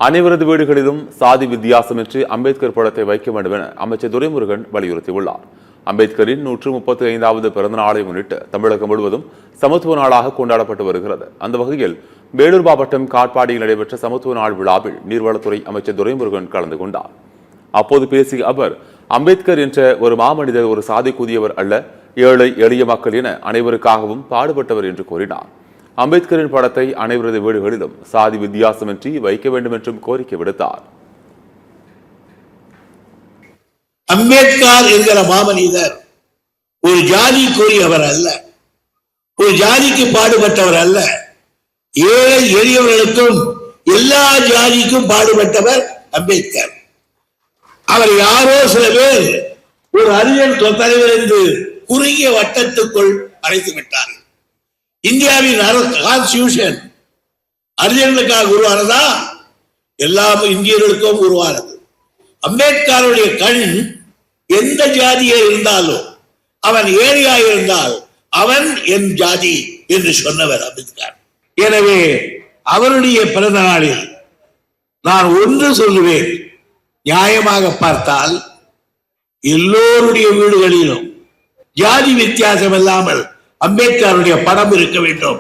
அனைவரது வீடுகளிலும் சாதி வித்தியாசமின்றி அம்பேத்கர் படத்தை வைக்க வேண்டும் என அமைச்சர் துரைமுருகன் வலியுறுத்தியுள்ளார். அம்பேத்கரின் 135வது பிறந்த நாளை முன்னிட்டு தமிழகம் முழுவதும் சமத்துவ நாளாக கொண்டாடப்பட்டு வருகிறது. அந்த வகையில் வேலூர் மாவட்டம் காட்பாடியில் நடைபெற்ற சமத்துவ நாள் விழாவில் நீர்வளத்துறை அமைச்சர் துரைமுருகன் கலந்து கொண்டார். அப்போது பேசிய அவர், அம்பேத்கர் என்ற ஒரு மாமனிதர் ஒரு சாதிக்குரியவர் அல்ல, ஏழை எளிய மக்கள் என அனைவருக்காகவும் பாடுபட்டவர் என்று கூறினார். அம்பேத்கரின் படத்தை அனைவரது வீடுகளிலும் சாதி வித்தியாசமின்றி வைக்க வேண்டும் என்றும் கோரிக்கை விடுத்தார். அம்பேத்கர் என்கிற மாமனிதர் ஒரு ஜாதி கூறியவர் அல்ல, ஒரு ஜாதிக்கு பாடுபட்டவர் அல்ல, ஏழை எளியவர்களுக்கும் எல்லா ஜாதிக்கும் பாடுபட்டவர் அம்பேத்கர். அவர் யாரோ சில பேர் ஒரு அறிஞர் தலைவர் என்று குறுகிய வட்டத்துக்குள் அழைத்து விட்டார். இந்தியாவின் கான்ஸ்டிடியூஷன் அறிஞர்களுக்காக உருவானதா? எல்லா இந்தியர்களுக்கும் உருவானது. அம்பேத்கருடைய கண் எந்த ஜாதியே இருந்தாலும், அவன் ஏழையாக இருந்தால் அவன் என் ஜாதி என்று சொன்னவர் அம்பேத்கர். எனவே அவருடைய பிறந்த நாளில் நான் ஒன்று சொல்லுவேன், நியாயமாக பார்த்தால் எல்லோருடைய வீடுகளிலும் ஜாதி வித்தியாசம் இல்லாமல் அம்பேத்கருடைய படம் இருக்க வேண்டும்.